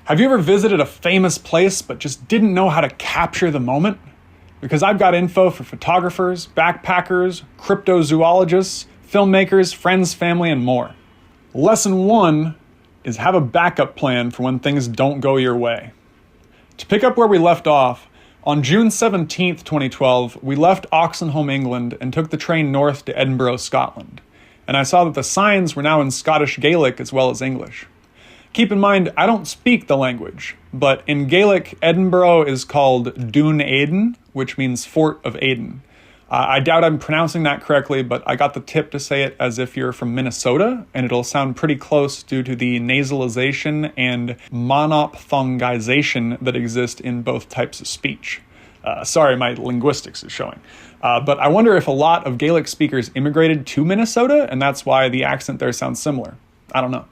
Have you ever visited a famous place but just didn't know how to capture the moment? Because I've got info for photographers, backpackers, cryptozoologists, filmmakers, friends, family, and more. Lesson 1 is have a backup plan for when things don't go your way. To pick up where we left off, on June 17th, 2012, we left Oxenholme, England, and took the train north to Edinburgh, Scotland. And I saw that the signs were now in Scottish Gaelic as well as English. Keep in mind, I don't speak the language, but in Gaelic, Edinburgh is called Dún Éideann, which means Fort of Aden. I doubt I'm pronouncing that correctly, but I got the tip to say it as if you're from Minnesota, and it'll sound pretty close due to the nasalization and monophthongization that exist in both types of speech. Sorry, my linguistics is showing. But I wonder if a lot of Gaelic speakers immigrated to Minnesota, and that's why the accent there sounds similar. I don't know.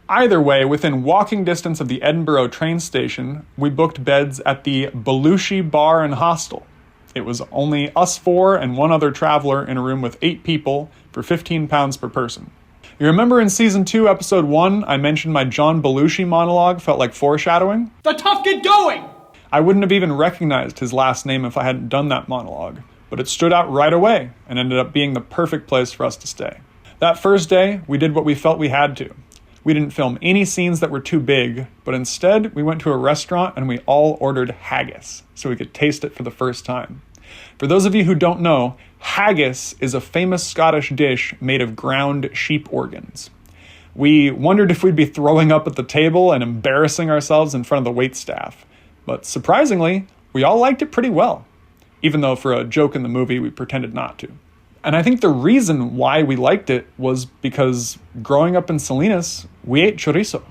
Either way, within walking distance of the Edinburgh train station, we booked beds at the Belushi Bar and Hostel. It was only us 4 and one other traveler in a room with 8 people for £15 per person. You remember in Season 2, Episode 1, I mentioned my John Belushi monologue felt like foreshadowing? The tough get going! I wouldn't have even recognized his last name if I hadn't done that monologue, but it stood out right away and ended up being the perfect place for us to stay. That first day, we did what we felt we had to. We didn't film any scenes that were too big, but instead we went to a restaurant and we all ordered haggis so we could taste it for the first time. For those of you who don't know, haggis is a famous Scottish dish made of ground sheep organs. We wondered if we'd be throwing up at the table and embarrassing ourselves in front of the waitstaff, but surprisingly, we all liked it pretty well, even though for a joke in the movie we pretended not to. And I think the reason why we liked it was because growing up in Salinas, we ate chorizo.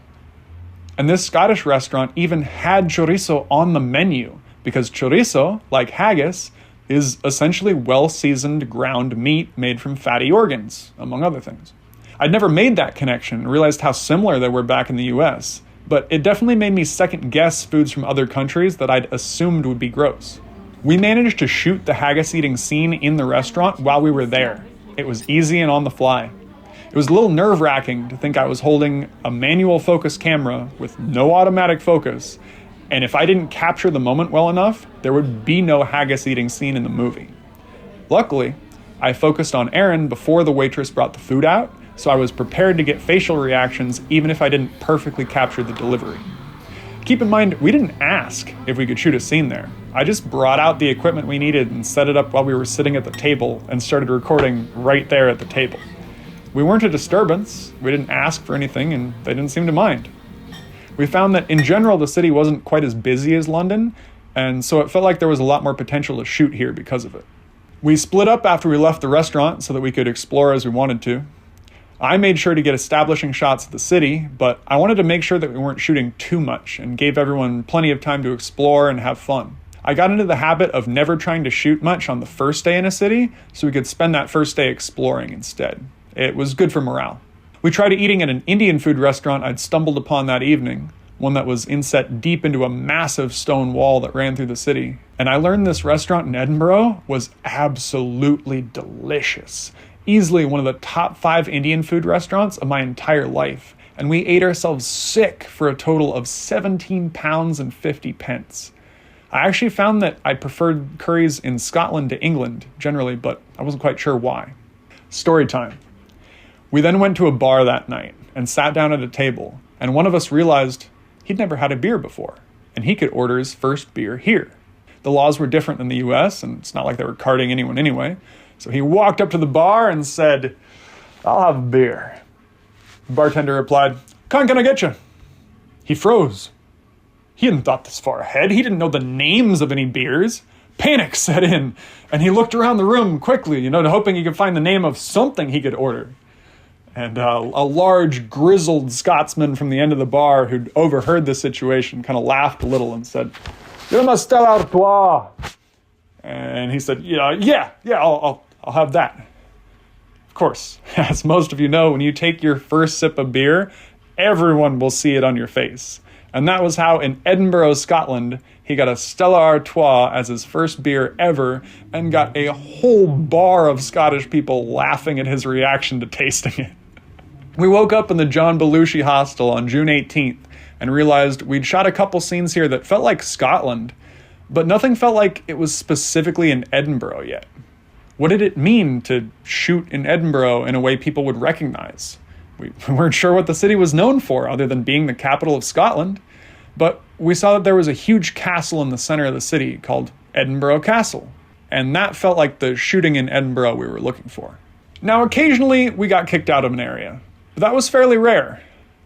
And this Scottish restaurant even had chorizo on the menu because chorizo, like haggis, is essentially well-seasoned ground meat made from fatty organs, among other things. I'd never made that connection and realized how similar they were back in the US, but it definitely made me second-guess foods from other countries that I'd assumed would be gross. We managed to shoot the haggis eating scene in the restaurant while we were there. It was easy and on the fly. It was a little nerve-wracking to think I was holding a manual focus camera with no automatic focus, and if I didn't capture the moment well enough, there would be no haggis eating scene in the movie. Luckily, I focused on Erin before the waitress brought the food out, so I was prepared to get facial reactions even if I didn't perfectly capture the delivery. Keep in mind, we didn't ask if we could shoot a scene there. I just brought out the equipment we needed and set it up while we were sitting at the table and started recording right there at the table. We weren't a disturbance, we didn't ask for anything, and they didn't seem to mind. We found that in general the city wasn't quite as busy as London, and so it felt like there was a lot more potential to shoot here because of it. We split up after we left the restaurant so that we could explore as we wanted to. I made sure to get establishing shots of the city, but I wanted to make sure that we weren't shooting too much and gave everyone plenty of time to explore and have fun. I got into the habit of never trying to shoot much on the first day in a city, so we could spend that first day exploring instead. It was good for morale. We tried eating at an Indian food restaurant I'd stumbled upon that evening, one that was inset deep into a massive stone wall that ran through the city. And I learned this restaurant in Edinburgh was absolutely delicious. Easily one of the top 5 Indian food restaurants of my entire life. And we ate ourselves sick for a total of £17.50. I actually found that I preferred curries in Scotland to England generally, but I wasn't quite sure why. Storytime. We then went to a bar that night and sat down at a table, and one of us realized he'd never had a beer before, and he could order his first beer here. The laws were different than the US, and it's not like they were carding anyone anyway, so he walked up to the bar and said, "I'll have a beer." The bartender replied, Can I get you?" He froze. He hadn't thought this far ahead. He didn't know the names of any beers. Panic set in, and he looked around the room quickly, hoping he could find the name of something he could order. And a large, grizzled Scotsman from the end of the bar who'd overheard the situation kind of laughed a little and said, "Je m'appelle Artois." And he said, I'll have that. Of course, as most of you know, when you take your first sip of beer, everyone will see it on your face. And that was how in Edinburgh, Scotland, he got a Stella Artois as his first beer ever and got a whole bar of Scottish people laughing at his reaction to tasting it. We woke up in the John Belushi Hostel on June 18th, and realized we'd shot a couple scenes here that felt like Scotland, but nothing felt like it was specifically in Edinburgh yet. What did it mean to shoot in Edinburgh in a way people would recognize? We weren't sure what the city was known for other than being the capital of Scotland, but we saw that there was a huge castle in the center of the city called Edinburgh Castle, and that felt like the shooting in Edinburgh we were looking for. Now, occasionally we got kicked out of an area, but that was fairly rare.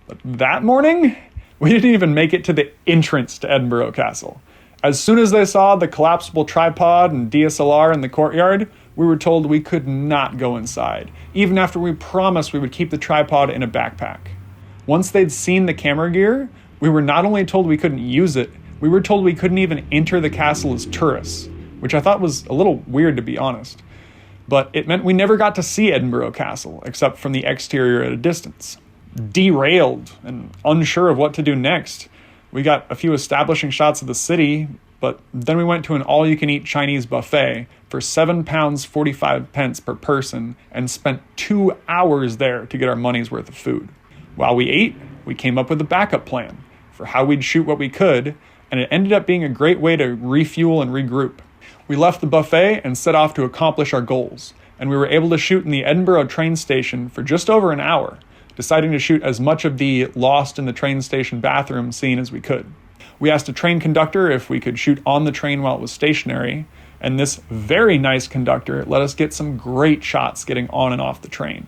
But that morning, we didn't even make it to the entrance to Edinburgh Castle. As soon as they saw the collapsible tripod and DSLR in the courtyard, we were told we could not go inside, even after we promised we would keep the tripod in a backpack. Once they'd seen the camera gear, we were not only told we couldn't use it, we were told we couldn't even enter the castle as tourists, which I thought was a little weird to be honest. But it meant we never got to see Edinburgh Castle, except from the exterior at a distance. Derailed and unsure of what to do next, we got a few establishing shots of the city, but then we went to an all-you-can-eat Chinese buffet for £7.45 per person and spent 2 hours there to get our money's worth of food. While we ate, we came up with a backup plan for how we'd shoot what we could, and it ended up being a great way to refuel and regroup. We left the buffet and set off to accomplish our goals, and we were able to shoot in the Edinburgh train station for just over an hour, deciding to shoot as much of the lost in the train station bathroom scene as we could. We asked a train conductor if we could shoot on the train while it was stationary, and this very nice conductor let us get some great shots getting on and off the train.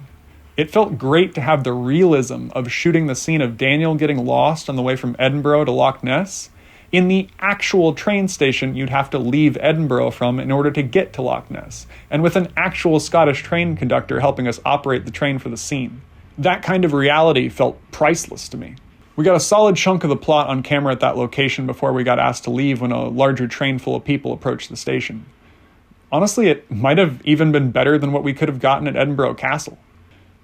It felt great to have the realism of shooting the scene of Daniel getting lost on the way from Edinburgh to Loch Ness in the actual train station you'd have to leave Edinburgh from in order to get to Loch Ness, and with an actual Scottish train conductor helping us operate the train for the scene. That kind of reality felt priceless to me. We got a solid chunk of the plot on camera at that location before we got asked to leave when a larger train full of people approached the station. Honestly, it might have even been better than what we could have gotten at Edinburgh Castle.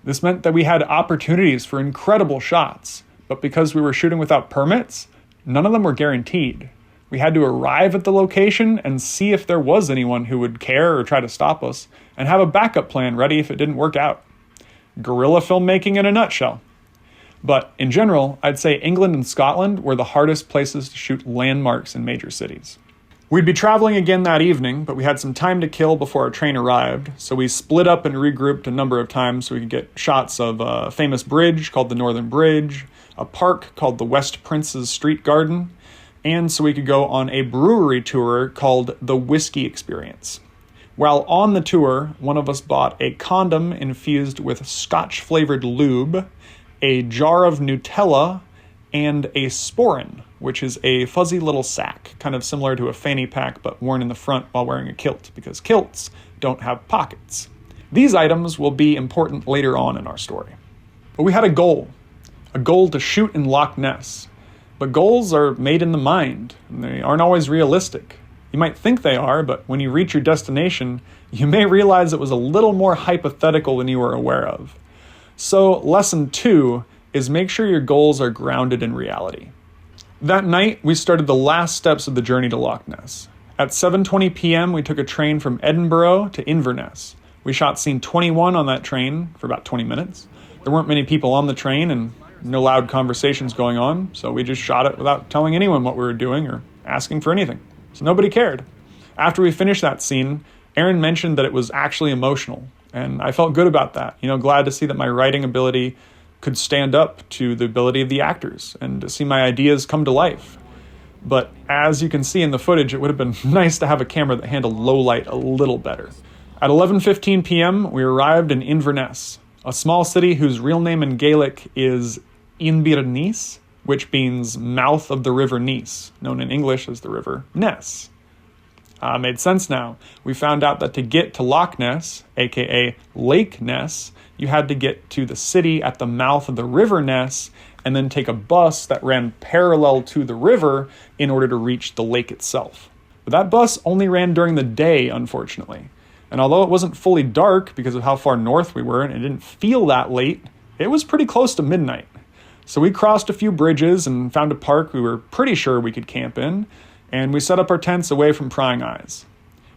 This meant that we had opportunities for incredible shots, but because we were shooting without permits, none of them were guaranteed. We had to arrive at the location and see if there was anyone who would care or try to stop us, and have a backup plan ready if it didn't work out. Guerrilla filmmaking in a nutshell. But in general, I'd say England and Scotland were the hardest places to shoot landmarks in major cities. We'd be traveling again that evening, but we had some time to kill before our train arrived, so we split up and regrouped a number of times so we could get shots of a famous bridge called the Northern Bridge, a park called the West Prince's Street Garden, and so we could go on a brewery tour called the Whiskey Experience. While on the tour, one of us bought a condom infused with Scotch-flavored lube, a jar of Nutella, and a sporran, which is a fuzzy little sack, kind of similar to a fanny pack but worn in the front while wearing a kilt, because kilts don't have pockets. These items will be important later on in our story. But we had a goal to shoot in Loch Ness. But goals are made in the mind, and they aren't always realistic. You might think they are, but when you reach your destination, you may realize it was a little more hypothetical than you were aware of. So, lesson 2 is make sure your goals are grounded in reality. That night, we started the last steps of the journey to Loch Ness. At 7:20 p.m., we took a train from Edinburgh to Inverness. We shot scene 21 on that train for about 20 minutes. There weren't many people on the train and no loud conversations going on, so we just shot it without telling anyone what we were doing or asking for anything. So nobody cared. After we finished that scene, Aaron mentioned that it was actually emotional, and I felt good about that. Glad to see that my writing ability could stand up to the ability of the actors and to see my ideas come to life. But as you can see in the footage, it would have been nice to have a camera that handled low light a little better. At 11:15 p.m., we arrived in Inverness, a small city whose real name in Gaelic is Inbirnies, which means mouth of the River Ness, known in English as the River Ness. Made sense now. We found out that to get to Loch Ness, aka Lake Ness, you had to get to the city at the mouth of the River Ness and then take a bus that ran parallel to the river in order to reach the lake itself. But that bus only ran during the day, unfortunately. And although it wasn't fully dark because of how far north we were and it didn't feel that late, it was pretty close to midnight. So we crossed a few bridges and found a park we were pretty sure we could camp in, and we set up our tents away from prying eyes.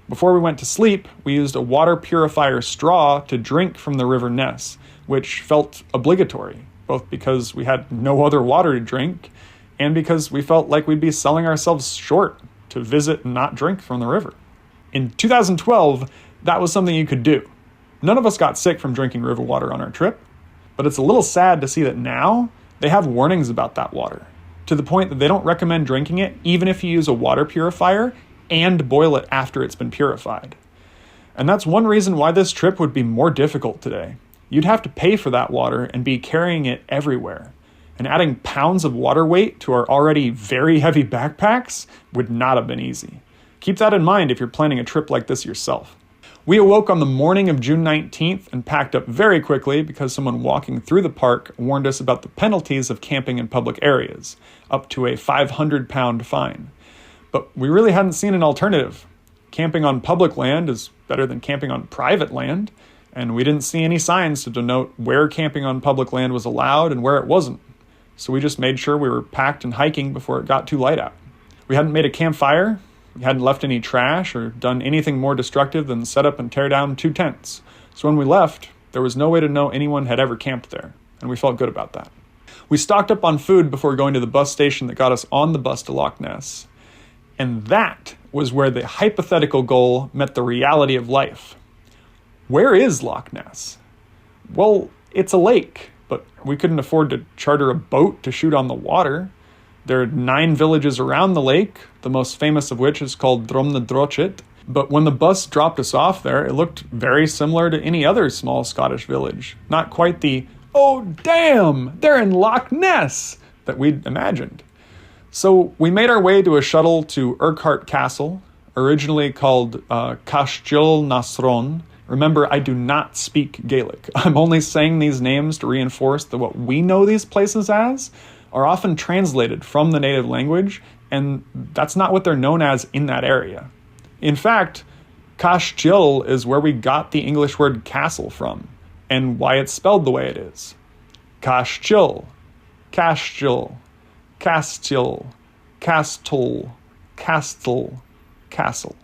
Before we went to sleep, we used a water purifier straw to drink from the River Ness, which felt obligatory, both because we had no other water to drink and because we felt like we'd be selling ourselves short to visit and not drink from the river. In 2012, that was something you could do. None of us got sick from drinking river water on our trip, but it's a little sad to see that now they have warnings about that water, to the point that they don't recommend drinking it even if you use a water purifier and boil it after it's been purified. And that's one reason why this trip would be more difficult today. You'd have to pay for that water and be carrying it everywhere. And adding pounds of water weight to our already very heavy backpacks would not have been easy. Keep that in mind if you're planning a trip like this yourself. We awoke on the morning of June 19th and packed up very quickly because someone walking through the park warned us about the penalties of camping in public areas, up to a 500-pound fine. But we really hadn't seen an alternative. Camping on public land is better than camping on private land, and we didn't see any signs to denote where camping on public land was allowed and where it wasn't. So we just made sure we were packed and hiking before it got too light out. We hadn't made a campfire, we hadn't left any trash or done anything more destructive than set up and tear down 2 tents. So when we left, there was no way to know anyone had ever camped there, and we felt good about that. We stocked up on food before going to the bus station that got us on the bus to Loch Ness. And that was where the hypothetical goal met the reality of life. Where is Loch Ness? Well, it's a lake, but we couldn't afford to charter a boat to shoot on the water. There are 9 villages around the lake, the most famous of which is called Dromnadrochit. But when the bus dropped us off there, it looked very similar to any other small Scottish village. Not quite the, oh damn, they're in Loch Ness, that we'd imagined. So we made our way to a shuttle to Urquhart Castle, originally called Castell Nasron. Remember, I do not speak Gaelic. I'm only saying these names to reinforce that what we know these places as are often translated from the native language, and that's not what they're known as in that area. In fact, Castell is where we got the English word castle from, and why it's spelled the way it is. Castell, Castell, Castell, Castle, Castle, Castle.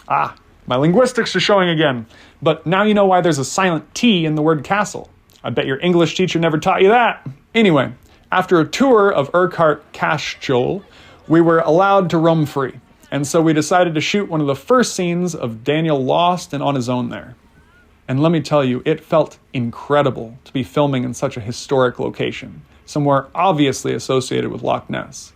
Ah, my linguistics are showing again, but now you know why there's a silent T in the word castle. I bet your English teacher never taught you that. Anyway, after a tour of Urquhart Castle, we were allowed to roam free, and so we decided to shoot one of the first scenes of Daniel lost and on his own there. And let me tell you, it felt incredible to be filming in such a historic location, somewhere obviously associated with Loch Ness.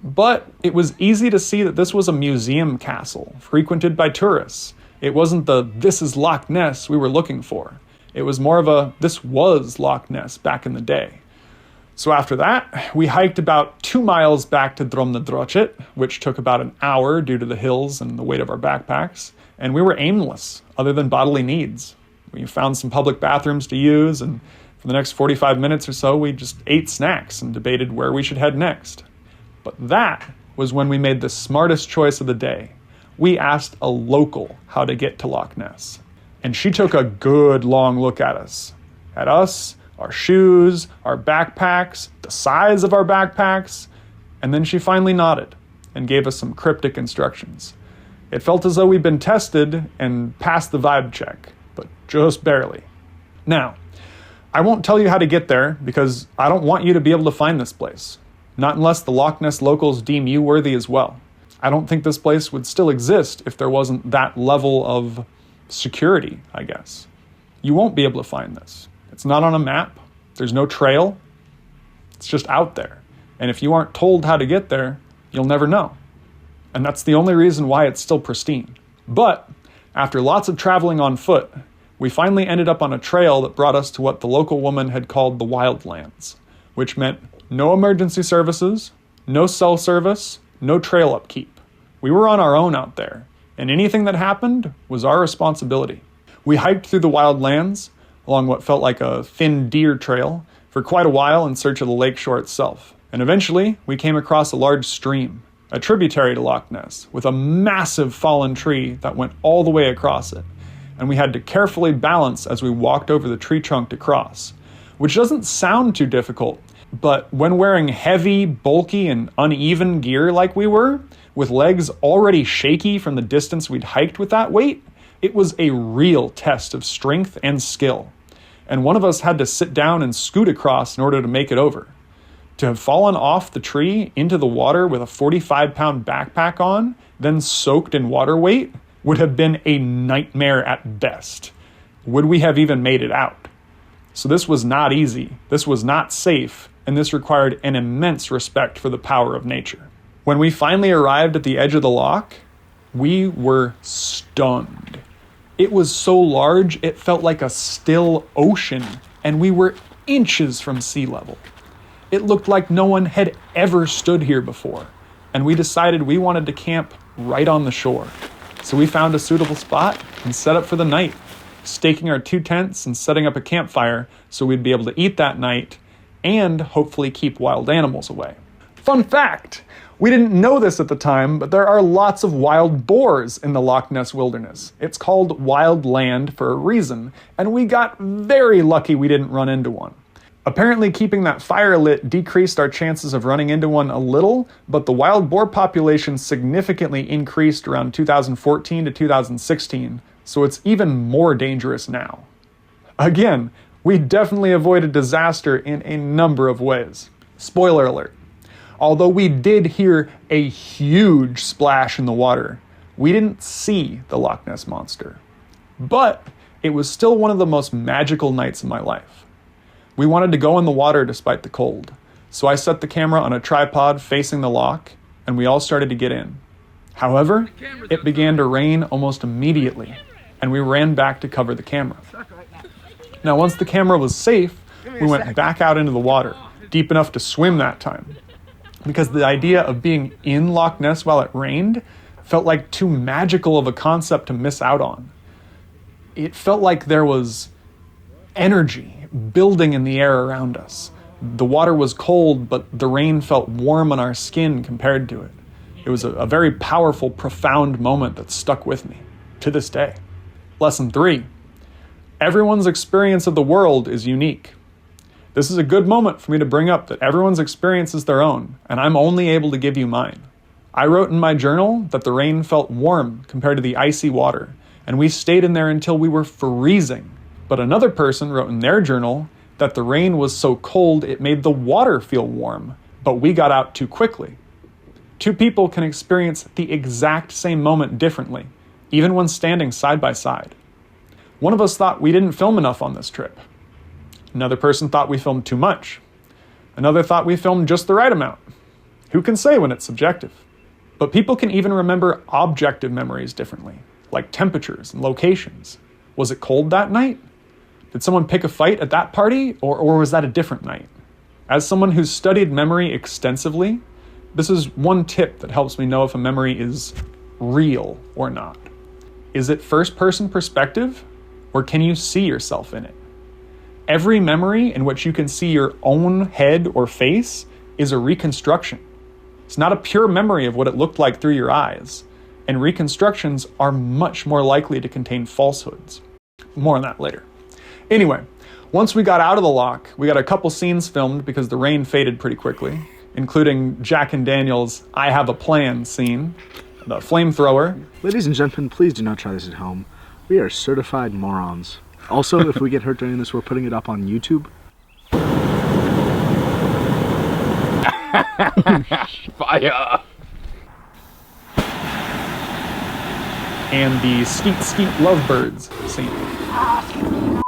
But it was easy to see that this was a museum castle, frequented by tourists. It wasn't the "this is Loch Ness" we were looking for. It was more of a "this was Loch Ness" back in the day. So after that, we hiked about 2 miles back to Dromnadrochit, which took about an hour due to the hills and the weight of our backpacks, and we were aimless, other than bodily needs. We found some public bathrooms to use, and for the next 45 minutes or so, we just ate snacks and debated where we should head next. But that was when we made the smartest choice of the day. We asked a local how to get to Loch Ness. And she took a good long look at us, our shoes, our backpacks, the size of our backpacks, and then she finally nodded and gave us some cryptic instructions. It felt as though we'd been tested and passed the vibe check, but just barely. Now, I won't tell you how to get there because I don't want you to be able to find this place. Not unless the Loch Ness locals deem you worthy as well. I don't think this place would still exist if there wasn't that level of security, I guess. You won't be able to find this. It's not on a map. There's no trail. It's just out there. And if you aren't told how to get there, you'll never know. And that's the only reason why it's still pristine. But after lots of traveling on foot, we finally ended up on a trail that brought us to what the local woman had called the Wildlands, which meant no emergency services, no cell service, no trail upkeep. We were on our own out there, and anything that happened was our responsibility. We hiked through the Wildlands, along what felt like a thin deer trail, for quite a while in search of the lakeshore itself. And eventually, we came across a large stream, a tributary to Loch Ness, with a massive fallen tree that went all the way across it. And we had to carefully balance as we walked over the tree trunk to cross, which doesn't sound too difficult, but when wearing heavy, bulky, and uneven gear like we were, with legs already shaky from the distance we'd hiked with that weight, it was a real test of strength and skill. And one of us had to sit down and scoot across in order to make it over. To have fallen off the tree into the water with a 45-pound backpack on, then soaked in water weight, would have been a nightmare at best. Would we have even made it out? So this was not easy, this was not safe, and this required an immense respect for the power of nature. When we finally arrived at the edge of the loch, we were stunned. It was so large, it felt like a still ocean, and we were inches from sea level. It looked like no one had ever stood here before, and we decided we wanted to camp right on the shore. So we found a suitable spot and set up for the night, staking our 2 tents and setting up a campfire so we'd be able to eat that night and hopefully keep wild animals away. Fun fact! We didn't know this at the time, but there are lots of wild boars in the Loch Ness wilderness. It's called wild land for a reason, and we got very lucky we didn't run into one. Apparently keeping that fire lit decreased our chances of running into one a little, but the wild boar population significantly increased around 2014 to 2016, so it's even more dangerous now. Again, we definitely avoided disaster in a number of ways. Spoiler alert. Although we did hear a huge splash in the water, we didn't see the Loch Ness monster. But it was still one of the most magical nights of my life. We wanted to go in the water despite the cold, so I set the camera on a tripod facing the loch, and we all started to get in. However, it began to rain almost immediately, and we ran back to cover the camera. Now, once the camera was safe, we went back out into the water, deep enough to swim that time, because the idea of being in Loch Ness while it rained felt like too magical of a concept to miss out on. It felt like there was energy building in the air around us. The water was cold, but the rain felt warm on our skin compared to it. It was a very powerful, profound moment that stuck with me to this day. Lesson 3. Everyone's experience of the world is unique. This is a good moment for me to bring up that everyone's experience is their own, and I'm only able to give you mine. I wrote in my journal that the rain felt warm compared to the icy water, and we stayed in there until we were freezing. But another person wrote in their journal that the rain was so cold it made the water feel warm, but we got out too quickly. 2 people can experience the exact same moment differently, even when standing side by side. One of us thought we didn't film enough on this trip. Another person thought we filmed too much. Another thought we filmed just the right amount. Who can say when it's subjective? But people can even remember objective memories differently, like temperatures and locations. Was it cold that night? Did someone pick a fight at that party, or was that a different night? As someone who's studied memory extensively, this is one tip that helps me know if a memory is real or not. Is it first-person perspective, or can you see yourself in it? Every memory in which you can see your own head or face is a reconstruction. It's not a pure memory of what it looked like through your eyes, and reconstructions are much more likely to contain falsehoods. More on that later. Anyway, once we got out of the loch, we got a couple scenes filmed because the rain faded pretty quickly, including Jack and Daniel's I Have a Plan scene, the flamethrower. Ladies and gentlemen, please do not try this at home. We are certified morons. Also, if we get hurt during this, we're putting it up on YouTube. Fire! And the Skeet Skeet Lovebirds scene.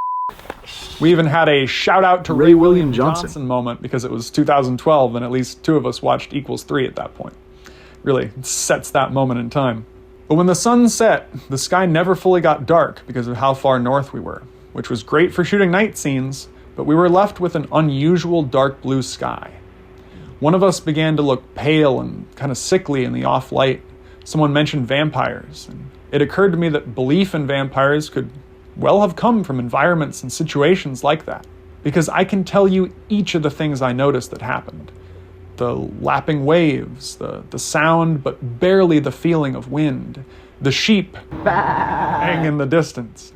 We even had a shout out to Ray William Johnson moment because it was 2012 and at least 2 of us watched Equals 3 at that point. Really sets that moment in time. But when the sun set, the sky never fully got dark because of how far north we were, which was great for shooting night scenes, but we were left with an unusual dark blue sky. One of us began to look pale and kind of sickly in the off light. Someone mentioned vampires, and it occurred to me that belief in vampires could well have come from environments and situations like that, because I can tell you each of the things I noticed that happened. The lapping waves, the sound but barely the feeling of wind, the sheep baying in the distance.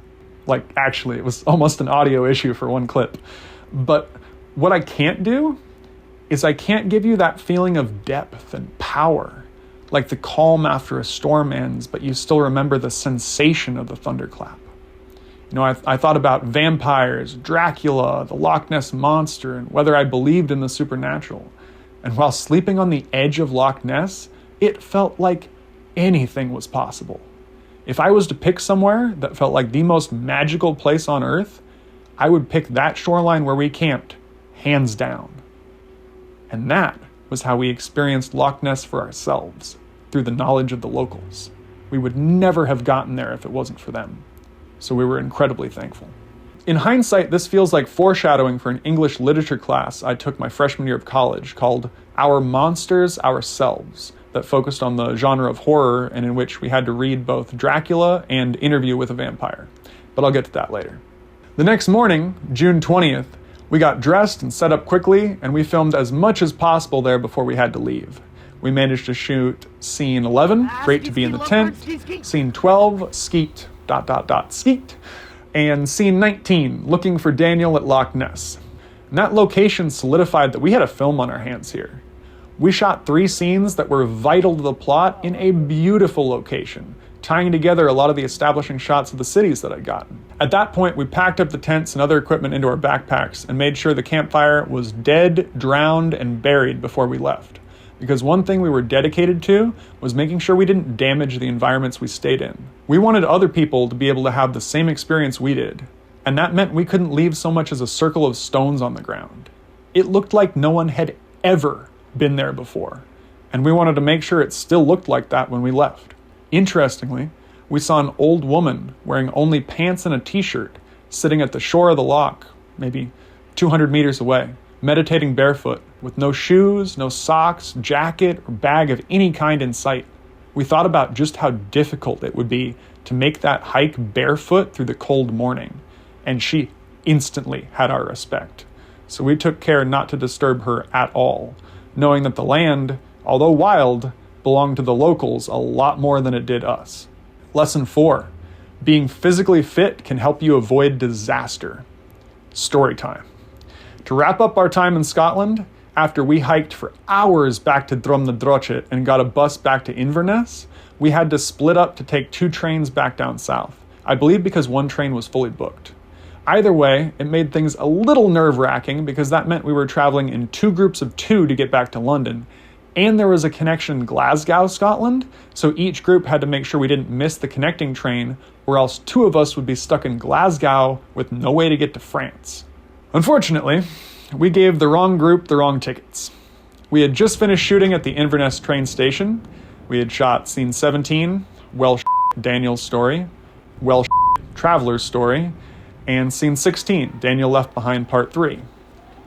Like, actually, it was almost an audio issue for one clip. But what I can't do is I can't give you that feeling of depth and power, like the calm after a storm ends, but you still remember the sensation of the thunderclap. You know, I thought about vampires, Dracula, the Loch Ness Monster, and whether I believed in the supernatural. And while sleeping on the edge of Loch Ness, it felt like anything was possible. If I was to pick somewhere that felt like the most magical place on Earth, I would pick that shoreline where we camped, hands down. And that was how we experienced Loch Ness for ourselves, through the knowledge of the locals. We would never have gotten there if it wasn't for them. So we were incredibly thankful. In hindsight, this feels like foreshadowing for an English literature class I took my freshman year of college called Our Monsters, Ourselves, that focused on the genre of horror and in which we had to read both Dracula and Interview with a Vampire. But I'll get to that later. The next morning, June 20th, we got dressed and set up quickly, and we filmed as much as possible there before we had to leave. We managed to shoot scene 11, Great to be in the tent, scene 12, Skeet, Skeet, and scene 19, Looking for Daniel at Loch Ness. And that location solidified that we had a film on our hands here. We shot 3 scenes that were vital to the plot in a beautiful location, tying together a lot of the establishing shots of the cities that I'd gotten. At that point, we packed up the tents and other equipment into our backpacks and made sure the campfire was dead, drowned, and buried before we left. Because one thing we were dedicated to was making sure we didn't damage the environments we stayed in. We wanted other people to be able to have the same experience we did, and that meant we couldn't leave so much as a circle of stones on the ground. It looked like no one had ever been there before, and we wanted to make sure it still looked like that when we left. Interestingly, we saw an old woman wearing only pants and a t-shirt sitting at the shore of the loch, maybe 200 meters away, meditating barefoot, with no shoes, no socks, jacket, or bag of any kind in sight. We thought about just how difficult it would be to make that hike barefoot through the cold morning, and she instantly had our respect. So we took care not to disturb her at all, knowing that the land, although wild, belonged to the locals a lot more than it did us. Lesson 4. Being physically fit can help you avoid disaster. Storytime. To wrap up our time in Scotland, after we hiked for hours back to Drumnadrochit and got a bus back to Inverness, we had to split up to take 2 trains back down south. I believe because one train was fully booked. Either way, it made things a little nerve-wracking because that meant we were traveling in 2 groups of 2 to get back to London, and there was a connection in Glasgow, Scotland, so each group had to make sure we didn't miss the connecting train, or else 2 of us would be stuck in Glasgow with no way to get to France. Unfortunately, we gave the wrong group the wrong tickets. We had just finished shooting at the Inverness train station. We had shot scene 17, Well Daniel's story, Well Traveler's story, and scene 16, Daniel Left Behind Part 3.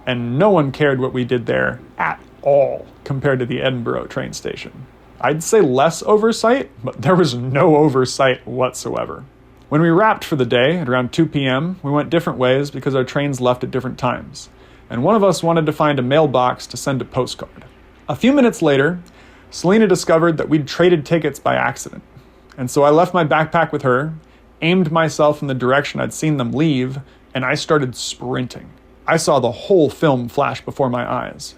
And no one cared what we did there at all compared to the Edinburgh train station. I'd say less oversight, but there was no oversight whatsoever. When we wrapped for the day at around 2 p.m., we went different ways because our trains left at different times, and one of us wanted to find a mailbox to send a postcard. A few minutes later, Selena discovered that we'd traded tickets by accident, and so I left my backpack with her, aimed myself in the direction I'd seen them leave, and I started sprinting. I saw the whole film flash before my eyes.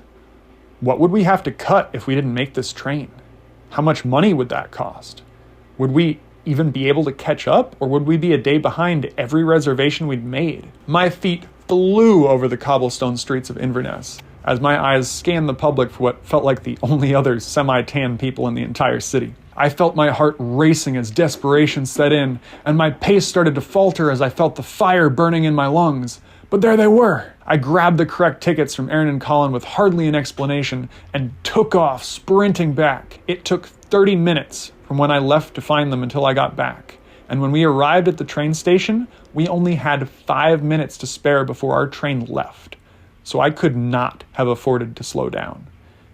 What would we have to cut if we didn't make this train? How much money would that cost? Would we even be able to catch up, or would we be a day behind every reservation we'd made? My feet flew over the cobblestone streets of Inverness as my eyes scanned the public for what felt like the only other semi-tan people in the entire city. I felt my heart racing as desperation set in, and my pace started to falter as I felt the fire burning in my lungs. But there they were. I grabbed the correct tickets from Aaron and Colin with hardly an explanation and took off, sprinting back. It took 30 minutes from when I left to find them until I got back. And when we arrived at the train station, we only had 5 minutes to spare before our train left. So I could not have afforded to slow down.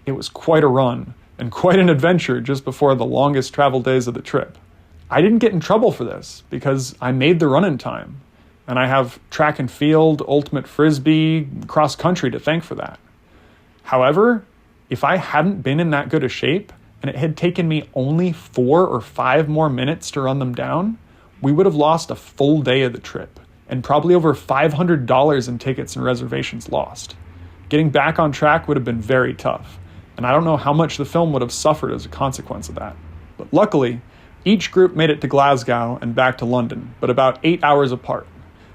It was quite a run and quite an adventure just before the longest travel days of the trip. I didn't get in trouble for this because I made the run in time. And I have track and field, ultimate frisbee, cross country to thank for that. However, if I hadn't been in that good a shape and it had taken me only 4 or 5 more minutes to run them down, we would have lost a full day of the trip and probably over $500 in tickets and reservations lost. Getting back on track would have been very tough, and I don't know how much the film would have suffered as a consequence of that. But luckily, each group made it to Glasgow and back to London, but about 8 hours apart.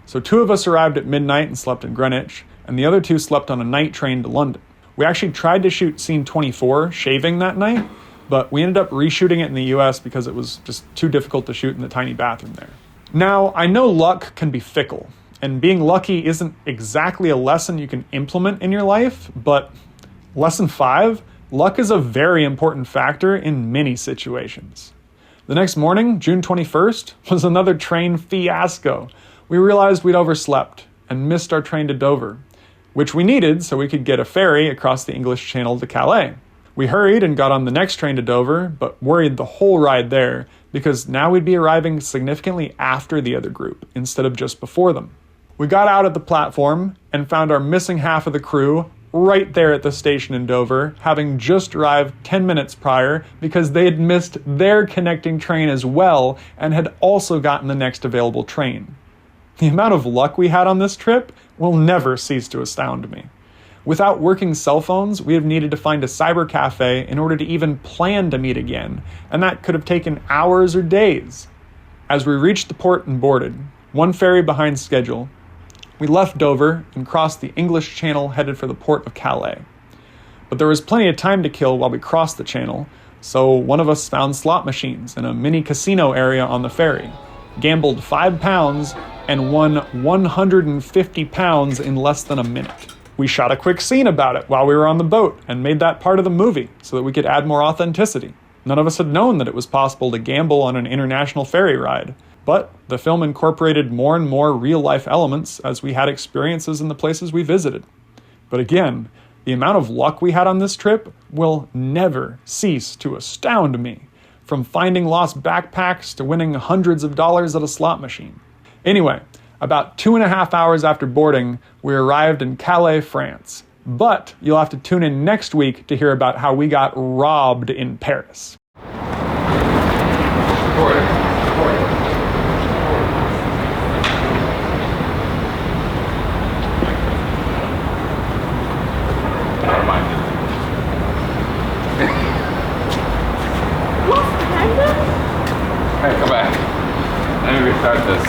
So 2 of us arrived at midnight and slept in Greenwich, and the other 2 slept on a night train to London. We actually tried to shoot scene 24, shaving, that night, but we ended up reshooting it in the US because it was just too difficult to shoot in the tiny bathroom there. Now, I know luck can be fickle, and being lucky isn't exactly a lesson you can implement in your life, but lesson 5, luck is a very important factor in many situations. The next morning, June 21st, was another train fiasco. We realized we'd overslept and missed our train to Dover, which we needed so we could get a ferry across the English Channel to Calais. We hurried and got on the next train to Dover, but worried the whole ride there because now we'd be arriving significantly after the other group instead of just before them. We got out at the platform and found our missing half of the crew right there at the station in Dover, having just arrived 10 minutes prior because they had missed their connecting train as well and had also gotten the next available train. The amount of luck we had on this trip will never cease to astound me. Without working cell phones, we have needed to find a cyber cafe in order to even plan to meet again, and that could have taken hours or days. As we reached the port and boarded, one ferry behind schedule, we left Dover and crossed the English Channel headed for the port of Calais. But there was plenty of time to kill while we crossed the channel, so one of us found slot machines in a mini casino area on the ferry, gambled £5 and won £150 in less than a minute. We shot a quick scene about it while we were on the boat and made that part of the movie so that we could add more authenticity. None of us had known that it was possible to gamble on an international ferry ride, but the film incorporated more and more real-life elements as we had experiences in the places we visited. But again, the amount of luck we had on this trip will never cease to astound me, from finding lost backpacks to winning hundreds of dollars at a slot machine. Anyway, about 2.5 hours after boarding, we arrived in Calais, France. But you'll have to tune in next week to hear about how we got robbed in Paris. Hey, come back. Let me restart this.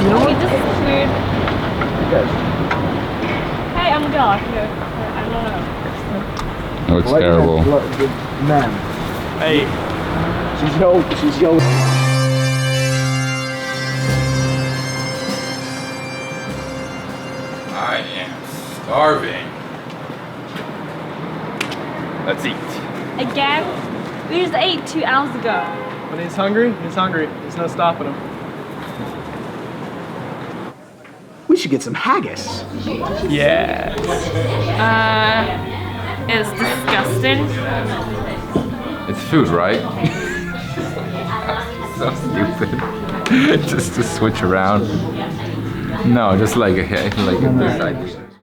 Okay, this is weird. Hey, I'm a dog. No, I don't know. Oh, it's terrible. Man. Hey. She's yelling. I am starving. Let's eat. Again? We just ate 2 hours ago. When he's hungry, he's hungry. There's no stopping him. We should get some haggis. Yeah. It's disgusting. It's food, right? So stupid. Just to switch around. No, just like this idea.